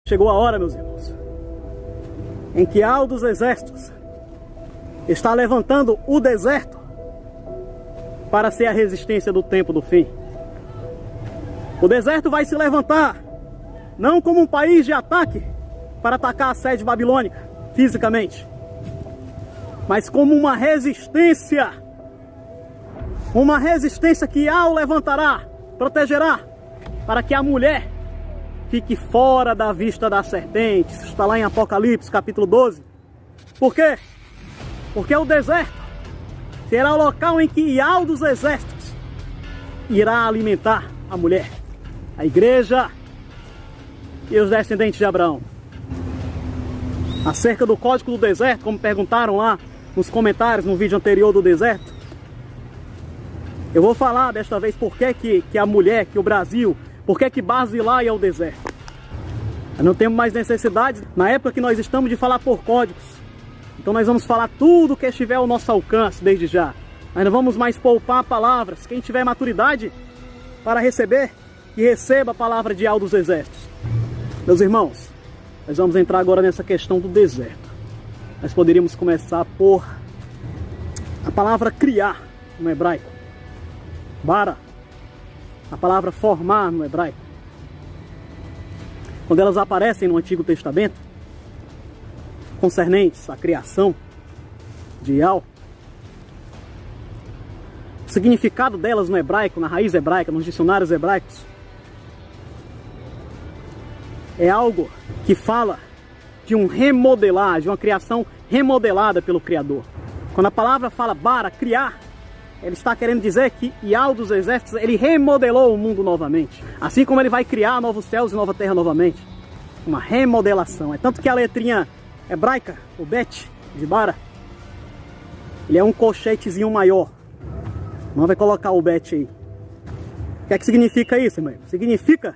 Chegou a hora, meus irmãos, em que Al dos Exércitos está levantando o deserto para ser a resistência do tempo do fim. O deserto vai se levantar não como um país de ataque para atacar a sede babilônica fisicamente, mas como uma resistência que Al levantará, protegerá, para que a mulher fique fora da vista da serpente. Isso está lá em Apocalipse, capítulo 12. Por quê? Porque o deserto será o local em que Yahweh dos exércitos irá alimentar a mulher, a igreja e os descendentes de Abraão. Acerca do código do deserto, como perguntaram lá nos comentários no vídeo anterior do deserto, eu vou falar desta vez por que a mulher, que o Brasil, por que Basileia é o deserto. Nós não temos mais necessidade, na época que nós estamos, de falar por códigos. Então nós vamos falar tudo que estiver ao nosso alcance desde já. Nós não vamos mais poupar palavras. Quem tiver maturidade para receber, que receba a palavra de Al dos Exércitos. Meus irmãos, nós vamos entrar agora nessa questão do deserto. Nós poderíamos começar por a palavra criar no hebraico. Bara. A palavra formar no hebraico. Quando elas aparecem no Antigo Testamento, concernentes à criação de Al, o significado delas no hebraico, na raiz hebraica, nos dicionários hebraicos, é algo que fala de um remodelar, de uma criação remodelada pelo Criador. Quando a palavra fala bara, criar, ele está querendo dizer que Yahweh dos Exércitos, ele remodelou o mundo novamente. Assim como ele vai criar novos céus e nova terra novamente. Uma remodelação. É tanto que a letrinha hebraica, o bet, de bara, ele é um colchetezinho maior. Não vai colocar o bet aí. O que é que significa isso, irmão? Significa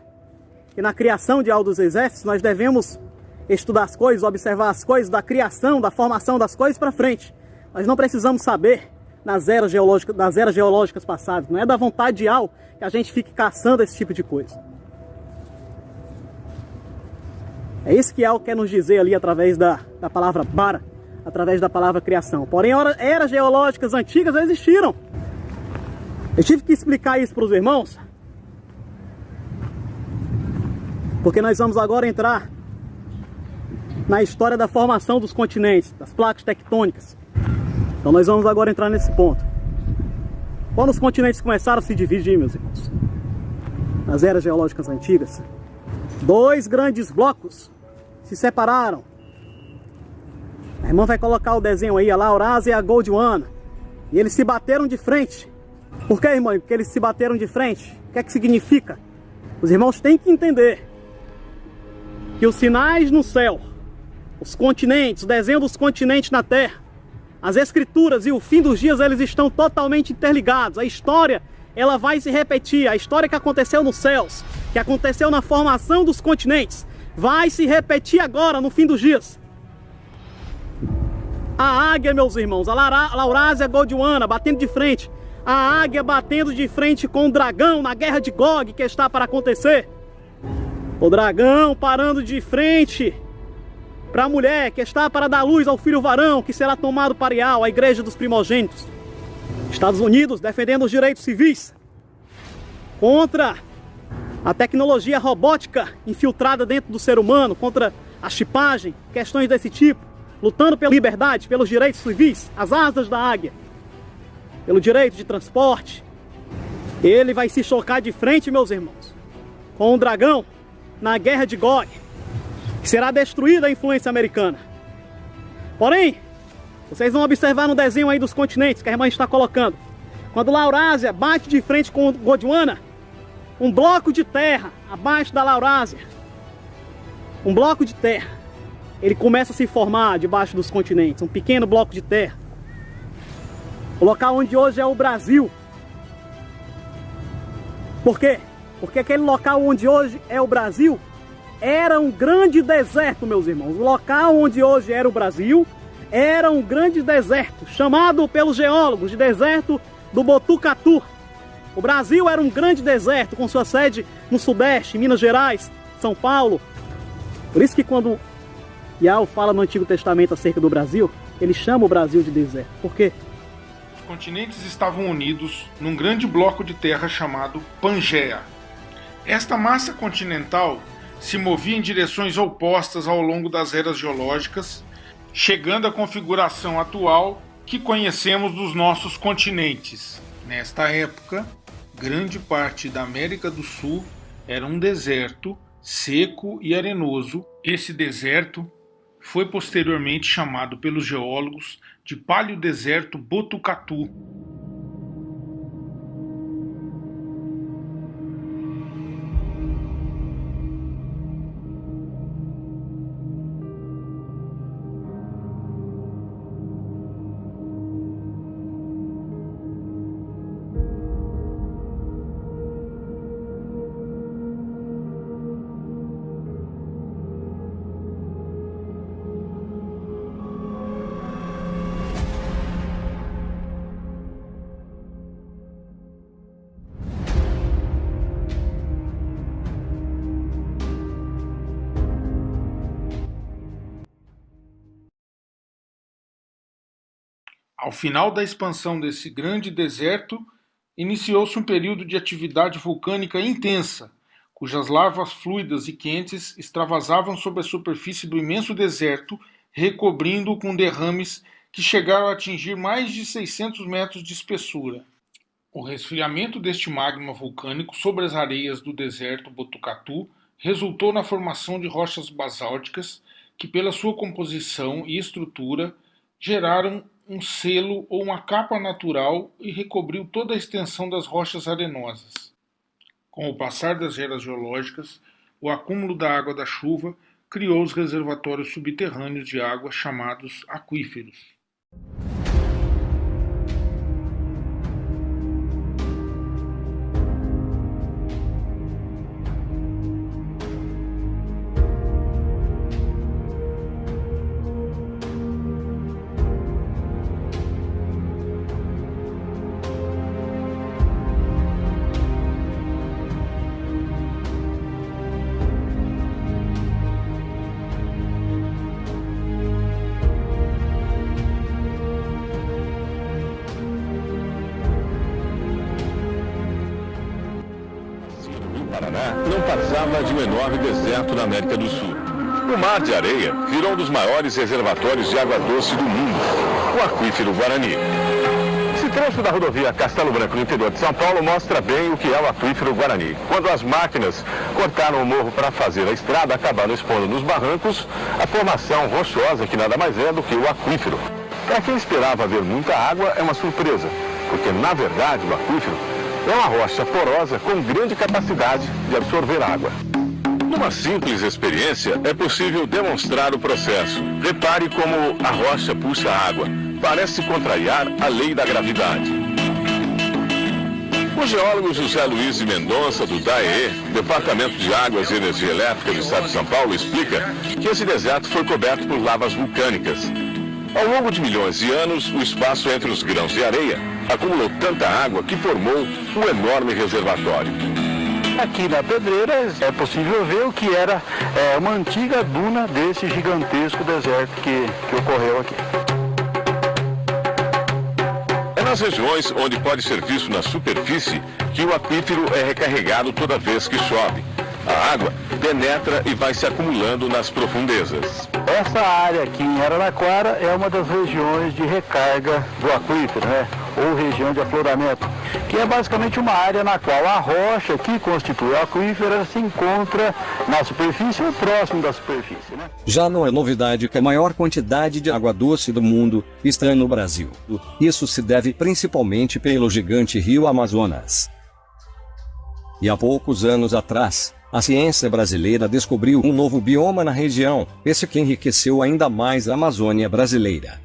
que na criação de Yahweh dos Exércitos, nós devemos estudar as coisas, observar as coisas, da criação, da formação das coisas para frente. Nós não precisamos das eras geológicas passadas. Não é da vontade de Al que a gente fique caçando esse tipo de coisa. É isso que Al quer nos dizer ali através da palavra bara, através da palavra criação. Porém, eras geológicas antigas existiram. Eu tive que explicar isso para os irmãos, porque nós vamos agora entrar na história da formação dos continentes, das placas tectônicas. Então nós vamos agora entrar nesse ponto. Quando os continentes começaram a se dividir, meus irmãos, nas eras geológicas antigas, dois grandes blocos se separaram. A irmã vai colocar o desenho aí, a Laurásia e a Gondwana. E eles se bateram de frente. Por que, irmão? Porque eles se bateram de frente. O que é que significa? Os irmãos têm que entender que os sinais no céu, os continentes, o desenho dos continentes na terra, as escrituras e o fim dos dias, eles estão totalmente interligados. A história, ela vai se repetir. A história que aconteceu nos céus, que aconteceu na formação dos continentes, vai se repetir agora no fim dos dias. A águia, meus irmãos, a Laurásia Gondwana batendo de frente. A águia batendo de frente com o dragão na guerra de Gog que está para acontecer. O dragão parando de frente para a mulher que está para dar luz ao filho varão, que será tomado para Yahweh, a igreja dos primogênitos. Estados Unidos defendendo os direitos civis contra a tecnologia robótica infiltrada dentro do ser humano, contra a chipagem, questões desse tipo, lutando pela liberdade, pelos direitos civis, as asas da águia, pelo direito de transporte. Ele vai se chocar de frente, meus irmãos, com o dragão na guerra de Gog, que será destruída a influência americana. Porém, vocês vão observar no desenho aí dos continentes que a irmã está colocando. Quando Laurásia bate de frente com Gondwana, um bloco de terra abaixo da Laurásia, um bloco de terra, ele começa a se formar debaixo dos continentes, um pequeno bloco de terra. O local onde hoje é o Brasil. Por quê? Porque aquele local onde hoje é o Brasil era um grande deserto, meus irmãos. O local onde hoje era o Brasil era um grande deserto, chamado pelos geólogos de deserto do Botucatu. O Brasil era um grande deserto, com sua sede no Sudeste, Minas Gerais, São Paulo, Por isso que quando Yahweh fala no Antigo Testamento acerca do Brasil, ele chama o Brasil de deserto. Por quê? Os continentes estavam unidos num grande bloco de terra chamado Pangeia. Esta massa continental se movia em direções opostas ao longo das eras geológicas, chegando à configuração atual que conhecemos dos nossos continentes. Nesta época, grande parte da América do Sul era um deserto seco e arenoso. Esse deserto foi posteriormente chamado pelos geólogos de Paleodeserto Botucatu. Ao final da expansão desse grande deserto, iniciou-se um período de atividade vulcânica intensa, cujas lavas fluidas e quentes extravasavam sobre a superfície do imenso deserto, recobrindo-o com derrames que chegaram a atingir mais de 600 metros de espessura. O resfriamento deste magma vulcânico sobre as areias do deserto Botucatu resultou na formação de rochas basálticas que, pela sua composição e estrutura, geraram um selo ou uma capa natural e recobriu toda a extensão das rochas arenosas. Com o passar das eras geológicas, o acúmulo da água da chuva criou os reservatórios subterrâneos de água chamados aquíferos. Paraná não passava de um enorme deserto na América do Sul. O Mar de Areia virou um dos maiores reservatórios de água doce do mundo, o Aquífero Guarani. Esse trecho da rodovia Castelo Branco, no interior de São Paulo, mostra bem o que é o Aquífero Guarani. Quando as máquinas cortaram o morro para fazer a estrada, acabaram expondo nos barrancos a formação rochosa, que nada mais é do que o aquífero. Para quem esperava ver muita água, é uma surpresa, porque, na verdade, o aquífero é uma rocha porosa com grande capacidade de absorver água. Numa simples experiência, é possível demonstrar o processo. Repare como a rocha puxa água. Parece contrariar a lei da gravidade. O geólogo José Luiz de Mendonça, do DAEE, Departamento de Águas e Energia Elétrica do Estado de São Paulo, explica que esse deserto foi coberto por lavas vulcânicas. Ao longo de milhões de anos, o espaço entre os grãos de areia acumulou tanta água que formou um enorme reservatório. Aqui na Pedreira é possível ver o que era uma antiga duna desse gigantesco deserto que ocorreu aqui. É nas regiões onde pode ser visto na superfície que o aquífero é recarregado toda vez que chove. A água penetra e vai se acumulando nas profundezas. Essa área aqui em Araraquara é uma das regiões de recarga do aquífero, ou região de afloramento, que é basicamente uma área na qual a rocha que constitui o aquífero se encontra na superfície ou próximo da superfície. Já não é novidade que a maior quantidade de água doce do mundo está no Brasil. Isso se deve principalmente pelo gigante rio Amazonas. E há poucos anos atrás, a ciência brasileira descobriu um novo bioma na região, esse que enriqueceu ainda mais a Amazônia brasileira.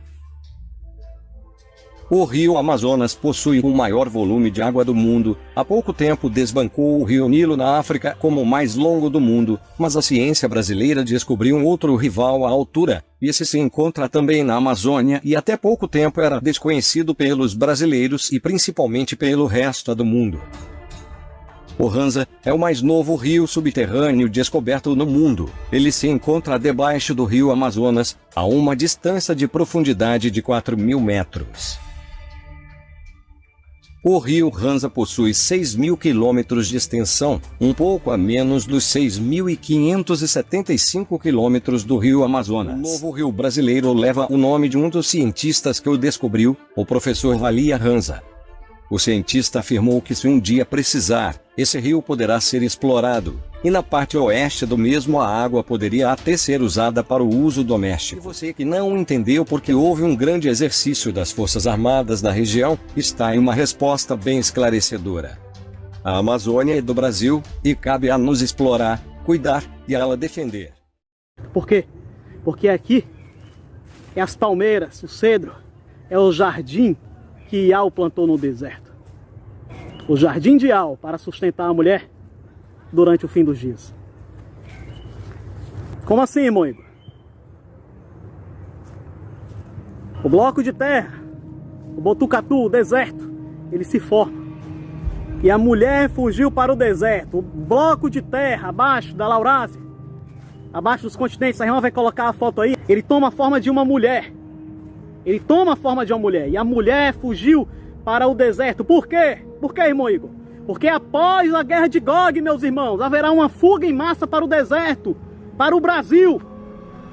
O rio Amazonas possui o maior volume de água do mundo. Há pouco tempo desbancou o rio Nilo na África como o mais longo do mundo, mas a ciência brasileira descobriu um outro rival à altura. Esse se encontra também na Amazônia e até pouco tempo era desconhecido pelos brasileiros e principalmente pelo resto do mundo. O Hansa é o mais novo rio subterrâneo descoberto no mundo. Ele se encontra debaixo do rio Amazonas, a uma distância de profundidade de 4.000 metros. O rio Hansa possui 6.000 quilômetros de extensão, um pouco a menos dos 6.575 quilômetros do rio Amazonas. O novo rio brasileiro leva o nome de um dos cientistas que o descobriu, o professor Valia Hansa. O cientista afirmou que se um dia precisar, esse rio poderá ser explorado, e na parte oeste do mesmo a água poderia até ser usada para o uso doméstico. E você que não entendeu porque houve um grande exercício das Forças Armadas na região, está em uma resposta bem esclarecedora. A Amazônia é do Brasil, e cabe a nos explorar, cuidar e a ela defender. Por quê? Porque aqui é as palmeiras, o cedro, é o jardim que Iau plantou no deserto. O jardim de Iau para sustentar a mulher durante o fim dos dias. Como assim, irmão Igor? O bloco de terra, o Botucatu, o deserto, ele se forma. E a mulher fugiu para o deserto. O bloco de terra abaixo da Laurásia, abaixo dos continentes, a irmã vai colocar a foto aí, ele toma a forma de uma mulher. Ele toma a forma de uma mulher. E a mulher fugiu para o deserto. Por quê? Por quê, irmão Igor? Porque após a guerra de Gog, meus irmãos, haverá uma fuga em massa para o deserto, para o Brasil.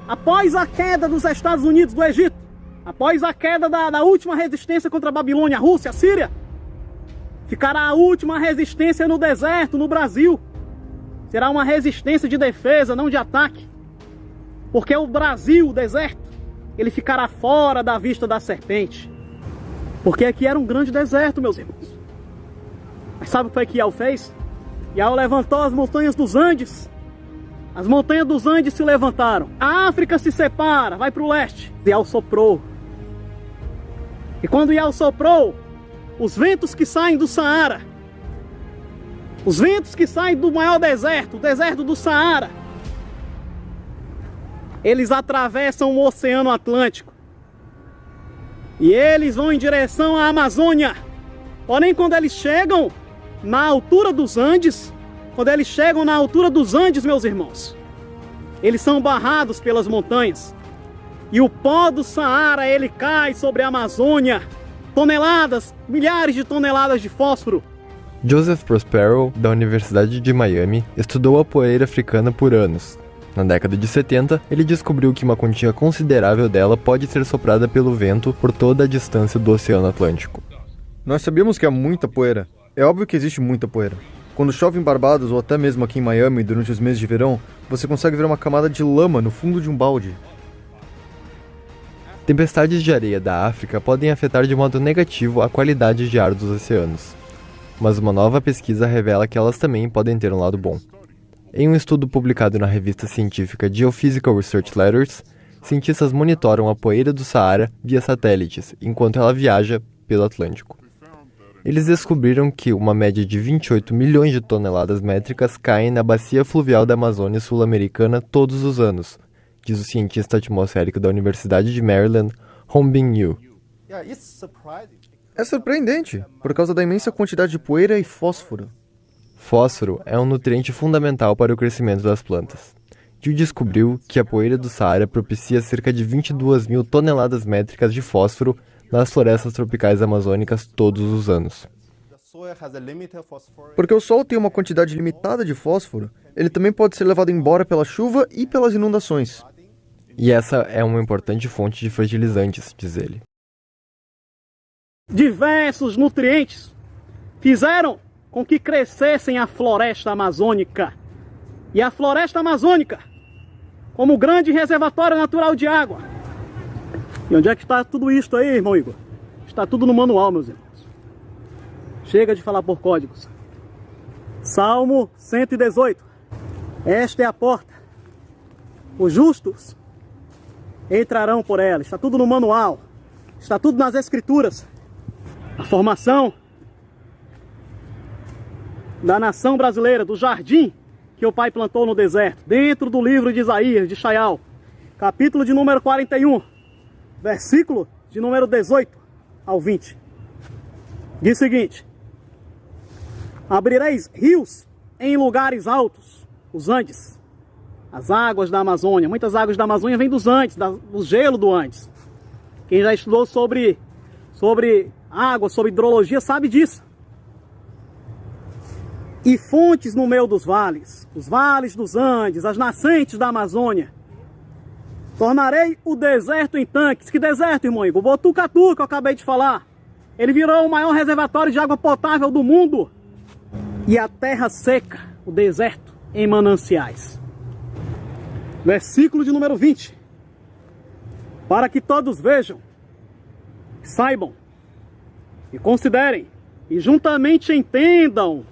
Após a queda dos Estados Unidos do Egito, após a queda da última resistência contra a Babilônia, a Rússia, a Síria, ficará a última resistência no deserto, no Brasil. Será uma resistência de defesa, não de ataque. Porque o Brasil, o deserto, ele ficará fora da vista da serpente. Porque aqui era um grande deserto, meus irmãos. Mas sabe o que foi que Iau fez? Iau levantou as montanhas dos Andes. As montanhas dos Andes se levantaram. A África se separa, vai para o leste. Iau soprou. E quando Iau soprou, os ventos que saem do Saara, os ventos que saem do maior deserto, o deserto do Saara, eles atravessam o Oceano Atlântico. E eles vão em direção à Amazônia. Porém, quando eles chegam na altura dos Andes, meus irmãos, eles são barrados pelas montanhas. E o pó do Saara, ele cai sobre a Amazônia. Toneladas, milhares de toneladas de fósforo. Joseph Prospero, da Universidade de Miami, estudou a poeira africana por anos. Na década de 70, ele descobriu que uma quantia considerável dela pode ser soprada pelo vento por toda a distância do Oceano Atlântico. Nós sabíamos que há muita poeira. É óbvio que existe muita poeira. Quando chove em Barbados ou até mesmo aqui em Miami durante os meses de verão, você consegue ver uma camada de lama no fundo de um balde. Tempestades de areia da África podem afetar de modo negativo a qualidade de ar dos oceanos. Mas uma nova pesquisa revela que elas também podem ter um lado bom. Em um estudo publicado na revista científica Geophysical Research Letters, cientistas monitoram a poeira do Saara via satélites, enquanto ela viaja pelo Atlântico. Eles descobriram que uma média de 28 milhões de toneladas métricas caem na bacia fluvial da Amazônia sul-americana todos os anos, diz o cientista atmosférico da Universidade de Maryland, Hongbin Yu. É surpreendente, por causa da imensa quantidade de poeira e fósforo. Fósforo é um nutriente fundamental para o crescimento das plantas. Yu descobriu que a poeira do Saara propicia cerca de 22 mil toneladas métricas de fósforo nas florestas tropicais amazônicas todos os anos. Porque o Sol tem uma quantidade limitada de fósforo, ele também pode ser levado embora pela chuva e pelas inundações. E essa é uma importante fonte de fertilizantes, diz ele. Diversos nutrientes fizeram com que crescessem a floresta amazônica. E a floresta amazônica, como grande reservatório natural de água. E onde é que está tudo isso aí, irmão Igor? Está tudo no manual, meus irmãos. Chega de falar por códigos. Salmo 118. Esta é a porta. Os justos entrarão por ela. Está tudo no manual. Está tudo nas escrituras. A formação da nação brasileira, do jardim que o pai plantou no deserto, dentro do livro de Isaías, de Chaial, capítulo de número 41, versículo de número 18 ao 20. Diz o seguinte: Abrireis rios em lugares altos, os Andes, as águas da Amazônia. Muitas águas da Amazônia vêm dos Andes, do gelo do Andes. Quem já estudou sobre água, sobre hidrologia, sabe disso. E fontes no meio dos vales, os vales dos Andes, as nascentes da Amazônia. Tornarei o deserto em tanques. Que deserto, irmão Igor? O Botucatu, que eu acabei de falar. Ele virou o maior reservatório de água potável do mundo. E a terra seca, o deserto, em mananciais. Versículo de número 20. Para que todos vejam, saibam, e considerem, e juntamente entendam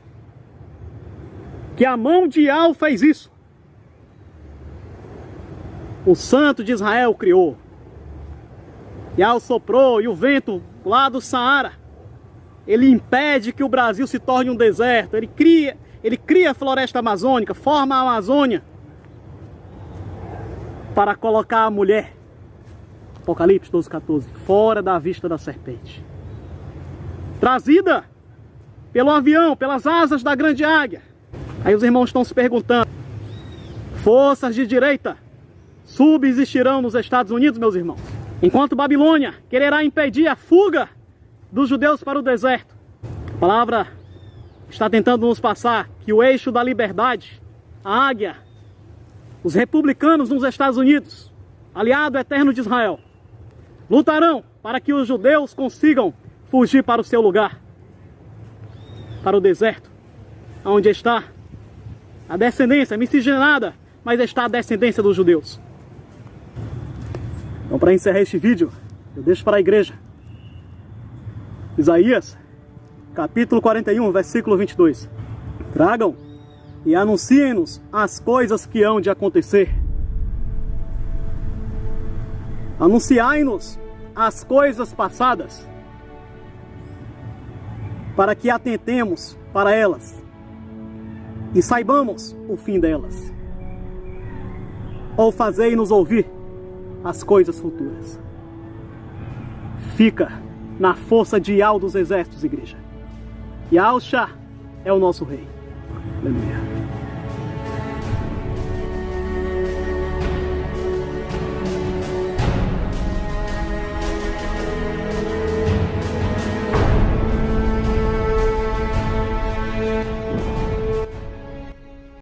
que a mão de Yahweh fez isso. O Santo de Israel criou. Yahweh soprou, e o vento lá do Saara, ele impede que o Brasil se torne um deserto. Ele cria a floresta amazônica, forma a Amazônia para colocar a mulher, Apocalipse 12:14, fora da vista da serpente. Trazida pelo avião, pelas asas da grande águia. Aí os irmãos estão se perguntando: forças de direita subsistirão nos Estados Unidos, meus irmãos? Enquanto Babilônia quererá impedir a fuga dos judeus para o deserto. A palavra está tentando nos passar que o eixo da liberdade, a águia, os republicanos nos Estados Unidos, aliado eterno de Israel, lutarão para que os judeus consigam fugir para o seu lugar, para o deserto, onde está a descendência miscigenada, mas está a descendência dos judeus. Então, para encerrar este vídeo, eu deixo para a igreja Isaías, capítulo 41, versículo 22. Tragam e anunciem-nos as coisas que hão de acontecer. Anunciai-nos as coisas passadas, para que atentemos para elas e saibamos o fim delas. Ou fazei-nos ouvir as coisas futuras. Fica na força de Yahweh dos exércitos, igreja. Yahushua é o nosso rei. Aleluia.